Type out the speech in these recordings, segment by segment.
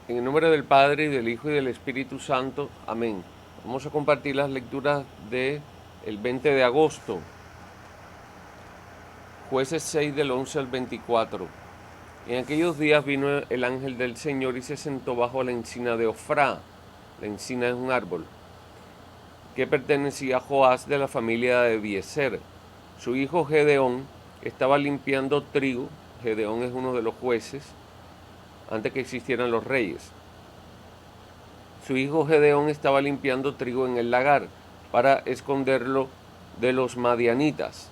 En el nombre del Padre, y del Hijo, y del Espíritu Santo. Amén. Vamos a compartir las lecturas del 20 de agosto, Jueces 6 del 11 al 24. En aquellos días vino el ángel del Señor y se sentó bajo la encina de Ofrá. La encina es un árbol que pertenecía a Joás, de la familia de Abiezer. Su hijo Gedeón estaba limpiando trigo. Gedeón es uno de los jueces antes que existieran los reyes. Su hijo Gedeón estaba limpiando trigo en el lagar para esconderlo de los madianitas,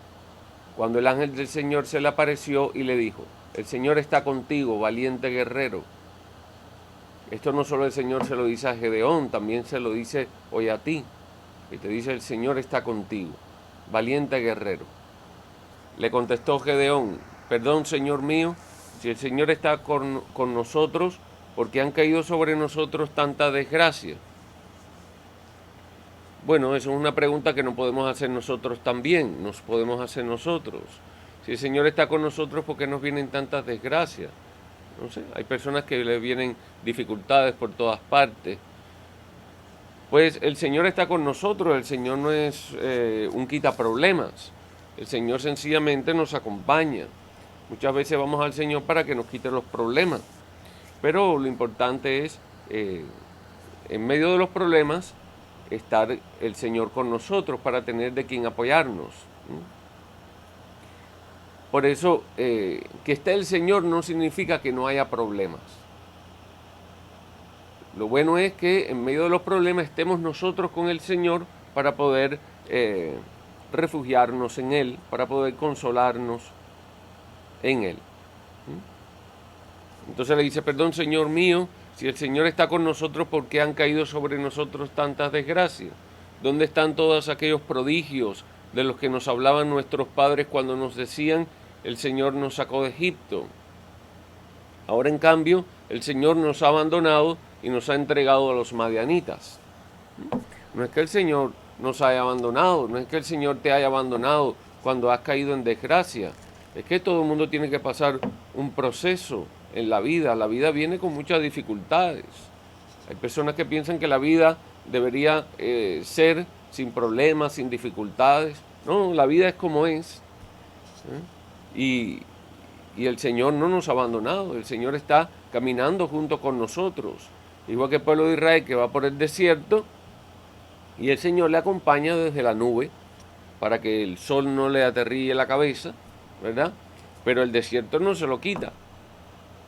cuando el ángel del Señor se le apareció y le dijo: el Señor está contigo, valiente guerrero. Esto no solo el Señor se lo dice a Gedeón, también se lo dice hoy a ti, y te dice: el Señor está contigo, valiente guerrero. Le contestó Gedeón: perdón, Señor mío, si el Señor está con nosotros, porque han caído sobre nosotros tanta desgracia. Bueno, eso es una pregunta que no podemos hacer nosotros también, nos podemos hacer nosotros. Si el Señor está con nosotros, ¿por qué nos vienen tantas desgracias? No sé, hay personas que le vienen dificultades por todas partes. Pues el Señor está con nosotros, el Señor no es un quitaproblemas, el Señor sencillamente nos acompaña. Muchas veces vamos al Señor para que nos quite los problemas, pero lo importante es, en medio de los problemas, estar el Señor con nosotros para tener de quien apoyarnos. Por eso, que esté el Señor no significa que no haya problemas. Lo bueno es que en medio de los problemas estemos nosotros con el Señor para poder refugiarnos en Él, para poder consolarnos en Él. Entonces le dice: perdón, Señor mío, si el Señor está con nosotros, ¿por qué han caído sobre nosotros tantas desgracias? ¿Dónde están todos aquellos prodigios de los que nos hablaban nuestros padres cuando nos decían: el Señor nos sacó de Egipto? Ahora, en cambio, el Señor nos ha abandonado y nos ha entregado a los madianitas. No es que el Señor nos haya abandonado, no es que el Señor te haya abandonado cuando has caído en desgracia. Es que todo el mundo tiene que pasar un proceso en la vida. La vida viene con muchas dificultades. Hay personas que piensan que la vida debería ser sin problemas, sin dificultades. No, la vida es como es. Y el Señor no nos ha abandonado. El Señor está caminando junto con nosotros. Igual que el pueblo de Israel, que va por el desierto, y el Señor le acompaña desde la nube para que el sol no le aterríe la cabeza, ¿verdad? Pero el desierto no se lo quita.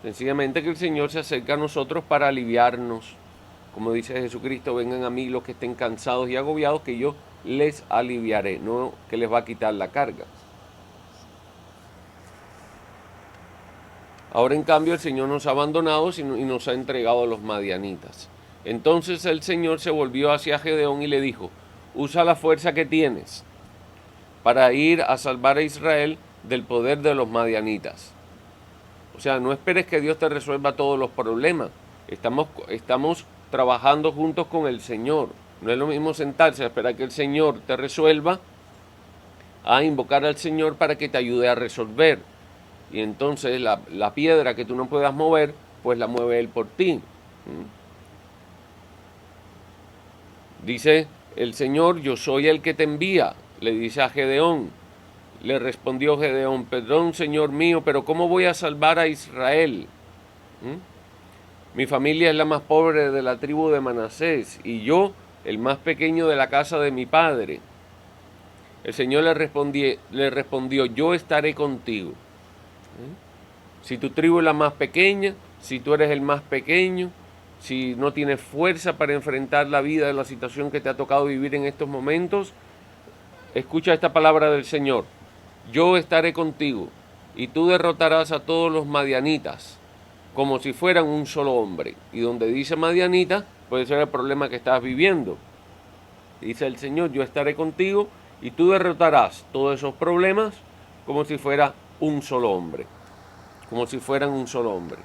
Sencillamente que el Señor se acerca a nosotros para aliviarnos. Como dice Jesucristo: vengan a mí los que estén cansados y agobiados, que yo les aliviaré, no que les va a quitar la carga. Ahora, en cambio, el Señor nos ha abandonado y nos ha entregado a los madianitas. Entonces el Señor se volvió hacia Gedeón y le dijo: usa la fuerza que tienes para ir a salvar a Israel del poder de los madianitas. O sea, no esperes que Dios te resuelva todos los problemas. Estamos trabajando juntos con el Señor. No es lo mismo sentarse a esperar que el Señor te resuelva, a invocar al Señor para que te ayude a resolver. Y entonces la piedra que tú no puedas mover, pues la mueve Él por ti. Dice el Señor: yo soy el que te envía, le dice a Gedeón. Le respondió Gedeón: perdón, Señor mío, pero ¿cómo voy a salvar a Israel? Mi familia es la más pobre de la tribu de Manasés, y yo el más pequeño de la casa de mi padre. El Señor le respondió: yo estaré contigo. Si tu tribu es la más pequeña, si tú eres el más pequeño, si no tienes fuerza para enfrentar la vida, la situación que te ha tocado vivir en estos momentos, escucha esta palabra del Señor: yo estaré contigo, y tú derrotarás a todos los madianitas, como si fueran un solo hombre. Y donde dice madianita, puede ser el problema que estás viviendo. Dice el Señor: yo estaré contigo, y tú derrotarás todos esos problemas como si fuera un solo hombre. Como si fueran un solo hombre.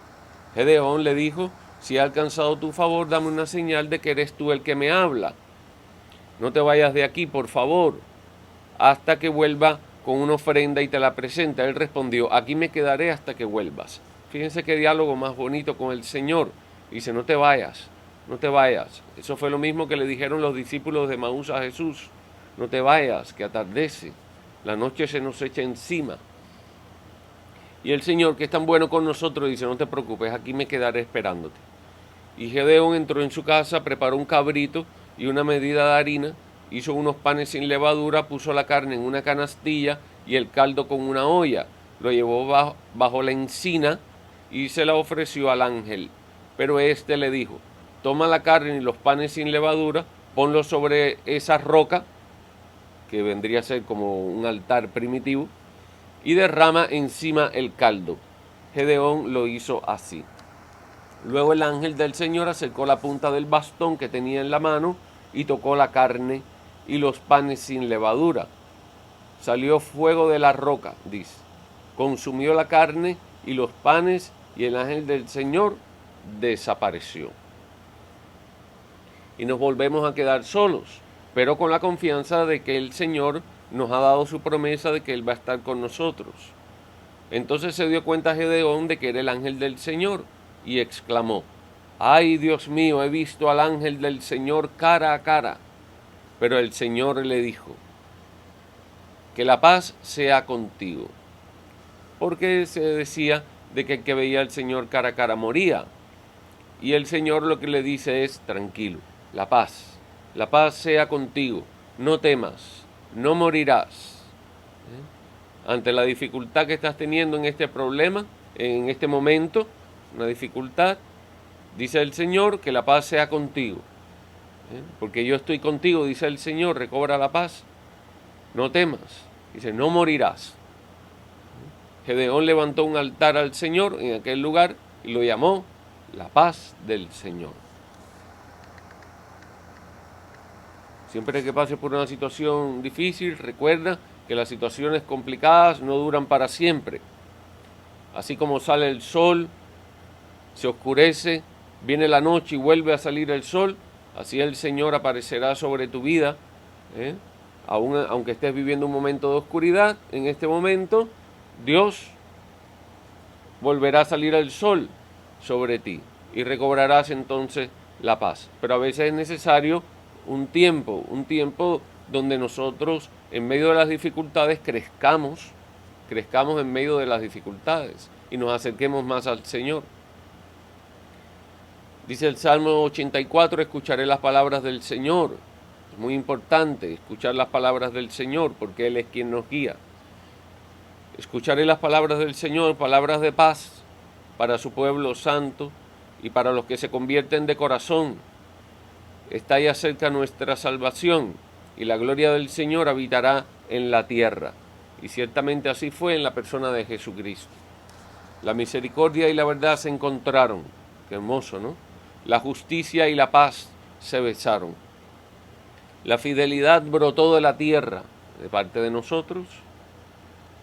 Gedeón le dijo: si he alcanzado tu favor, dame una señal de que eres tú el que me habla. No te vayas de aquí, por favor, hasta que vuelva con una ofrenda y te la presenta. Él respondió: aquí me quedaré hasta que vuelvas. Fíjense qué diálogo más bonito con el Señor. Dice, no te vayas, no te vayas. Eso fue lo mismo que le dijeron los discípulos de Maús a Jesús. No te vayas, que atardece, la noche se nos echa encima. Y el Señor, que es tan bueno con nosotros, dice, no te preocupes, aquí me quedaré esperándote. Y Gedeón entró en su casa, preparó un cabrito y una medida de harina, hizo unos panes sin levadura, puso la carne en una canastilla y el caldo con una olla. Lo llevó bajo la encina y se la ofreció al ángel. Pero éste le dijo, toma la carne y los panes sin levadura, ponlos sobre esa roca, que vendría a ser como un altar primitivo, y derrama encima el caldo. Gedeón lo hizo así. Luego el ángel del Señor acercó la punta del bastón que tenía en la mano y tocó la carne y los panes sin levadura. Salió fuego de la roca, dice. Consumió la carne y los panes y el ángel del Señor desapareció. Y nos volvemos a quedar solos, pero con la confianza de que el Señor nos ha dado su promesa de que Él va a estar con nosotros. Entonces se dio cuenta Gedeón de que era el ángel del Señor y exclamó, ¡ay, Dios mío, he visto al ángel del Señor cara a cara! Pero el Señor le dijo, que la paz sea contigo. Porque se decía de que el que veía al Señor cara a cara moría. Y el Señor lo que le dice es, tranquilo, la paz sea contigo, no temas, no morirás. Ante la dificultad que estás teniendo en este problema, en este momento, una dificultad, dice el Señor, que la paz sea contigo. Porque yo estoy contigo, dice el Señor, recobra la paz, no temas, dice, no morirás. Gedeón levantó un altar al Señor en aquel lugar y lo llamó la paz del Señor. Siempre que pases por una situación difícil, recuerda que las situaciones complicadas no duran para siempre. Así como sale el sol, se oscurece, viene la noche y vuelve a salir el sol, así el Señor aparecerá sobre tu vida, aunque estés viviendo un momento de oscuridad, en este momento Dios volverá a salir el sol sobre ti y recobrarás entonces la paz. Pero a veces es necesario un tiempo donde nosotros en medio de las dificultades crezcamos en medio de las dificultades y nos acerquemos más al Señor. Dice el Salmo 84, escucharé las palabras del Señor. Es muy importante escuchar las palabras del Señor porque Él es quien nos guía. Escucharé las palabras del Señor, palabras de paz para su pueblo santo y para los que se convierten de corazón. Está ya cerca nuestra salvación y la gloria del Señor habitará en la tierra. Y ciertamente así fue en la persona de Jesucristo. La misericordia y la verdad se encontraron. Qué hermoso, ¿no? La justicia y la paz se besaron. La fidelidad brotó de la tierra de parte de nosotros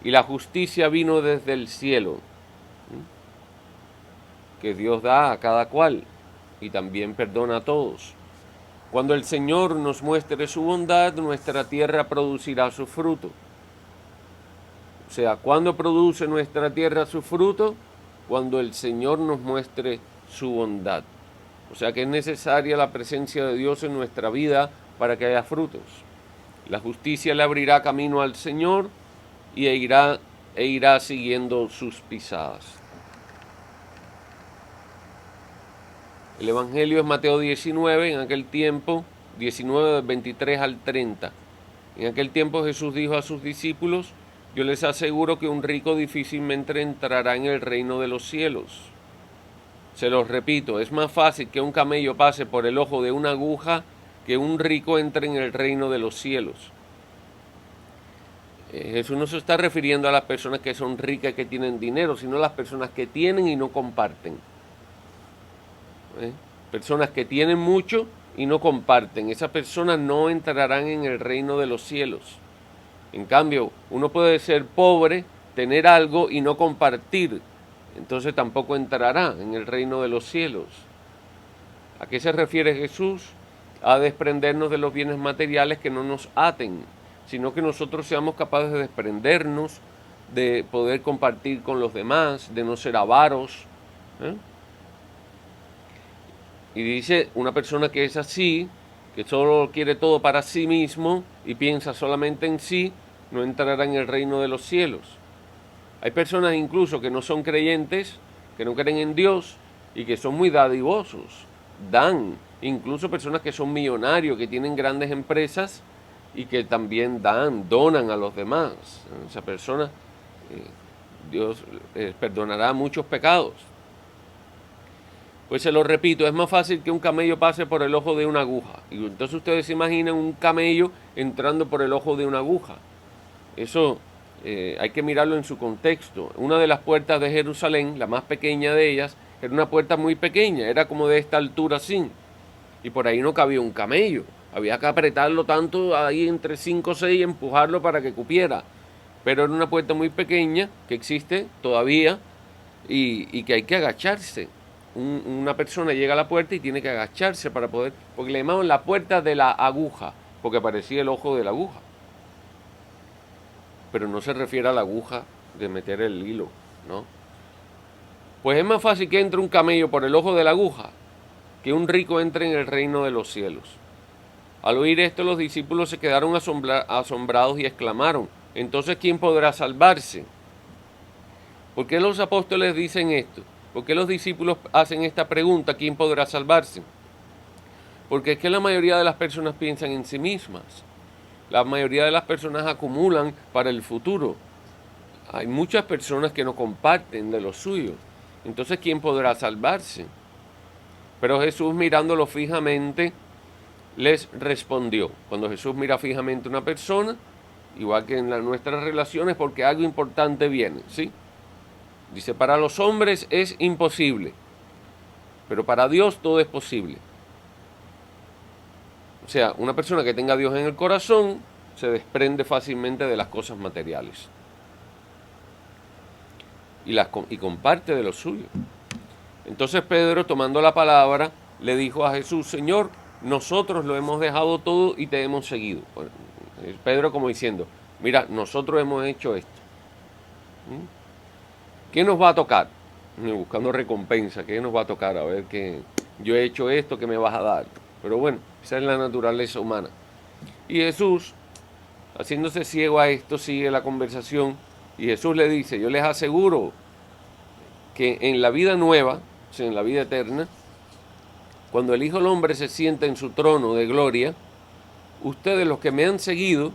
y la justicia vino desde el cielo, que Dios da a cada cual y también perdona a todos. Cuando el Señor nos muestre su bondad, nuestra tierra producirá su fruto. O sea, ¿cuándo produce nuestra tierra su fruto? Cuando el Señor nos muestre su bondad. O sea que es necesaria la presencia de Dios en nuestra vida para que haya frutos. La justicia le abrirá camino al Señor y irá siguiendo sus pisadas. El Evangelio es Mateo 19, en aquel tiempo, 19 del 23 al 30. En aquel tiempo Jesús dijo a sus discípulos, yo les aseguro que un rico difícilmente entrará en el reino de los cielos. Se los repito, es más fácil que un camello pase por el ojo de una aguja que un rico entre en el reino de los cielos. Jesús no se está refiriendo a las personas que son ricas y que tienen dinero, sino a las personas que tienen y no comparten. Personas que tienen mucho y no comparten. Esas personas no entrarán en el reino de los cielos. En cambio, uno puede ser pobre, tener algo y no compartir. Entonces tampoco entrará en el reino de los cielos. ¿A qué se refiere Jesús? A desprendernos de los bienes materiales que no nos aten, sino que nosotros seamos capaces de desprendernos, de poder compartir con los demás, de no ser avaros. Y dice, una persona que es así, que solo quiere todo para sí mismo y piensa solamente en sí, no entrará en el reino de los cielos. Hay personas incluso que no son creyentes, que no creen en Dios y que son muy dadivosos. Dan, incluso personas que son millonarios, que tienen grandes empresas y que también donan a los demás. Esa persona, Dios perdonará muchos pecados. Pues se lo repito, es más fácil que un camello pase por el ojo de una aguja. Y entonces ustedes se imaginan un camello entrando por el ojo de una aguja. Eso hay que mirarlo en su contexto. Una de las puertas de Jerusalén, la más pequeña de ellas, era una puerta muy pequeña, era como de esta altura así. Y por ahí no cabía un camello. Había que apretarlo tanto ahí entre 5 o 6 y empujarlo para que cupiera. Pero era una puerta muy pequeña que existe todavía y que hay que agacharse. Una persona llega a la puerta y tiene que agacharse para poder, porque le llamaban la puerta de la aguja, porque parecía el ojo de la aguja. Pero no se refiere a la aguja de meter el hilo, ¿no? Pues es más fácil que entre un camello por el ojo de la aguja que un rico entre en el reino de los cielos. Al oír esto, los discípulos se quedaron asombrados y exclamaron, entonces, ¿quién podrá salvarse? ¿Por qué los apóstoles dicen esto? ¿Por qué los discípulos hacen esta pregunta, ¿quién podrá salvarse? Porque es que la mayoría de las personas piensan en sí mismas. La mayoría de las personas acumulan para el futuro. Hay muchas personas que no comparten de lo suyo. Entonces, ¿quién podrá salvarse? Pero Jesús, mirándolo fijamente, les respondió. Cuando Jesús mira fijamente a una persona, igual que en nuestras relaciones, porque algo importante viene, ¿sí? Dice, para los hombres es imposible, pero para Dios todo es posible. O sea, una persona que tenga a Dios en el corazón se desprende fácilmente de las cosas materiales y comparte de lo suyo. Entonces Pedro, tomando la palabra, le dijo a Jesús, Señor, nosotros lo hemos dejado todo y te hemos seguido. Bueno, Pedro como diciendo, mira, nosotros hemos hecho esto. ¿Qué nos va a tocar? Buscando recompensa, ¿qué nos va a tocar? A ver, que yo he hecho esto, ¿qué me vas a dar? Pero bueno, esa es la naturaleza humana. Y Jesús, haciéndose ciego a esto, sigue la conversación y Jesús le dice, yo les aseguro que en la vida nueva, o sea, en la vida eterna, cuando el Hijo del Hombre se sienta en su trono de gloria, ustedes los que me han seguido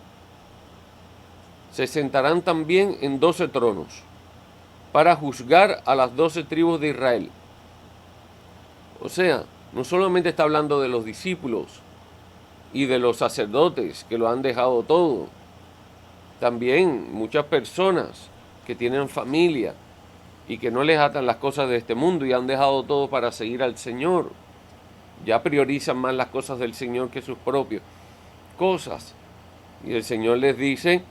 se sentarán también en 12 tronos para juzgar a las 12 tribus de Israel. O sea, no solamente está hablando de los discípulos y de los sacerdotes que lo han dejado todo, también muchas personas que tienen familia y que no les atan las cosas de este mundo y han dejado todo para seguir al Señor. Ya priorizan más las cosas del Señor que sus propias cosas. Y el Señor les dice,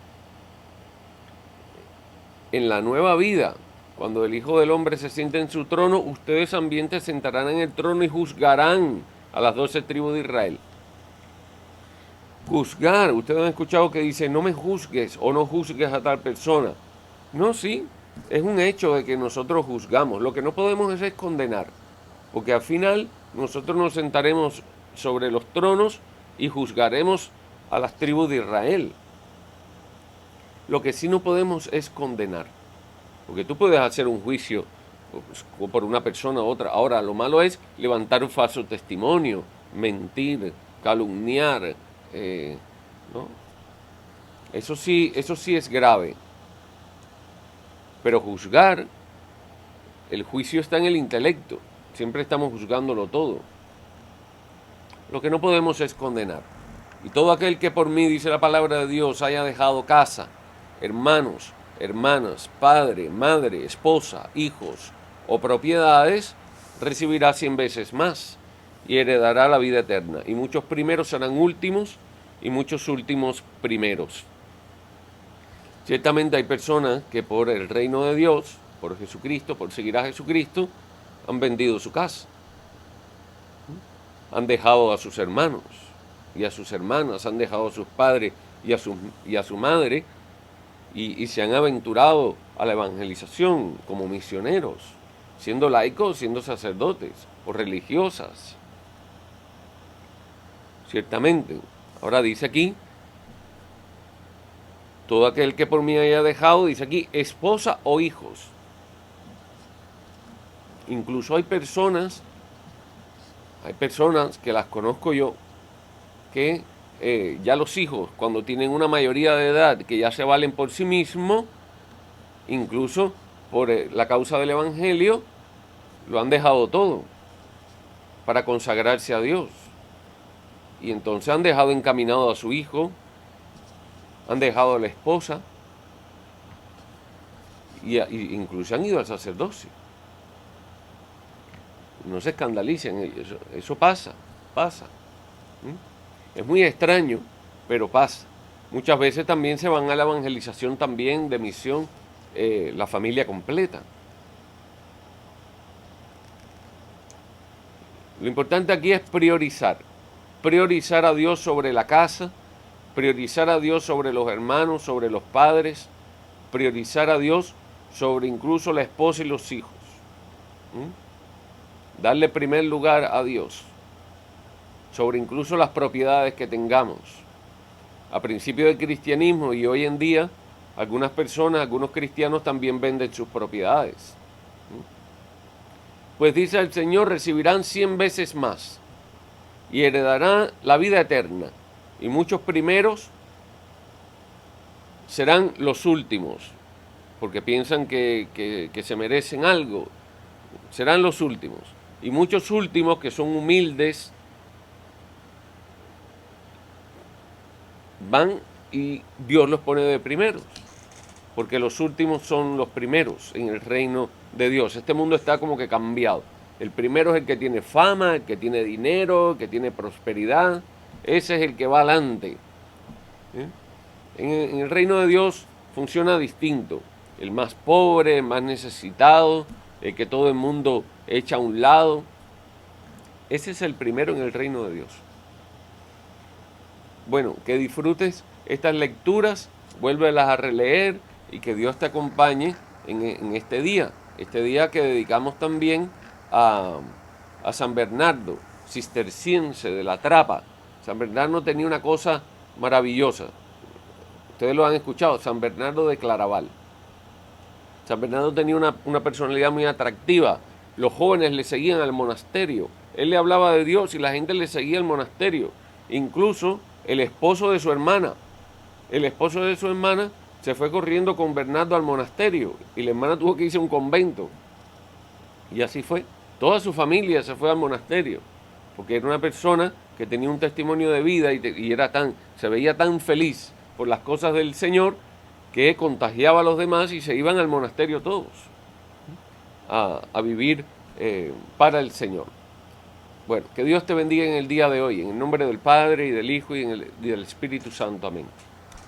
en la nueva vida, cuando el Hijo del Hombre se siente en su trono, ustedes también se sentarán en el trono y juzgarán a las 12 tribus de Israel. Juzgar, ustedes han escuchado que dice, no me juzgues o no juzgues a tal persona. No, sí, es un hecho de que nosotros juzgamos. Lo que no podemos es condenar, porque al final nosotros nos sentaremos sobre los tronos y juzgaremos a las tribus de Israel. Lo que sí no podemos es condenar, porque tú puedes hacer un juicio por una persona u otra. Ahora, lo malo es levantar un falso testimonio, mentir, calumniar, ¿no? Eso sí es grave. Pero juzgar, el juicio está en el intelecto. Siempre estamos juzgándolo todo. Lo que no podemos es condenar. Y todo aquel que por mí, dice la palabra de Dios, haya dejado casa, hermanos, hermanas, padre, madre, esposa, hijos o propiedades, recibirá 100 veces más y heredará la vida eterna. Y muchos primeros serán últimos y muchos últimos primeros. Ciertamente hay personas que por el reino de Dios, por Jesucristo, por seguir a Jesucristo, han vendido su casa. Han dejado a sus hermanos y a sus hermanas, han dejado a sus padres y a su madre y se han aventurado a la evangelización como misioneros, siendo laicos, siendo sacerdotes o religiosas. ciertamente. Ahora dice aquí, todo aquel que por mí haya dejado, dice aquí, esposa o hijos. Incluso hay personas que las conozco yo, que ya los hijos, cuando tienen una mayoría de edad, que ya se valen por sí mismos, incluso por la causa del Evangelio, lo han dejado todo para consagrarse a Dios. Y entonces han dejado encaminado a su hijo, han dejado a la esposa, y incluso han ido al sacerdocio. No se escandalicen, eso pasa. Es muy extraño, pero pasa. Muchas veces también se van a la evangelización también de misión, la familia completa. Lo importante aquí es priorizar a Dios sobre la casa, priorizar a Dios sobre los hermanos, sobre los padres, priorizar a Dios sobre incluso la esposa y los hijos. Darle primer lugar a Dios sobre incluso las propiedades que tengamos. A principio del cristianismo y hoy en día, algunas personas, algunos cristianos también venden sus propiedades. Pues dice el Señor, recibirán 100 veces más y heredarán la vida eterna. Y muchos primeros serán los últimos, porque piensan que se merecen algo. Serán los últimos. Y muchos últimos que son humildes van y Dios los pone de primeros, porque los últimos son los primeros en el reino de Dios. Este mundo está como que cambiado. El primero es el que tiene fama, el que tiene dinero, el que tiene prosperidad. Ese es el que va adelante. En el reino de Dios funciona distinto. El más pobre, el más necesitado, el que todo el mundo echa a un lado. Ese es el primero en el reino de Dios. Bueno, que disfrutes estas lecturas, vuélvelas a releer y que Dios te acompañe en este día que dedicamos también a San Bernardo, cisterciense de la Trapa. San Bernardo tenía una cosa maravillosa. Ustedes lo han escuchado, San Bernardo de Claraval. San Bernardo tenía una personalidad muy atractiva. Los jóvenes le seguían al monasterio. Él le hablaba de Dios y la gente le seguía al monasterio. Incluso el esposo de su hermana se fue corriendo con Bernardo al monasterio y la hermana tuvo que irse a un convento. Y así fue. Toda su familia se fue al monasterio, porque era una persona que tenía un testimonio de vida y se veía tan feliz por las cosas del Señor que contagiaba a los demás y se iban al monasterio todos a vivir para el Señor. Bueno, que Dios te bendiga en el día de hoy, en el nombre del Padre y del Hijo y del Espíritu Santo. Amén.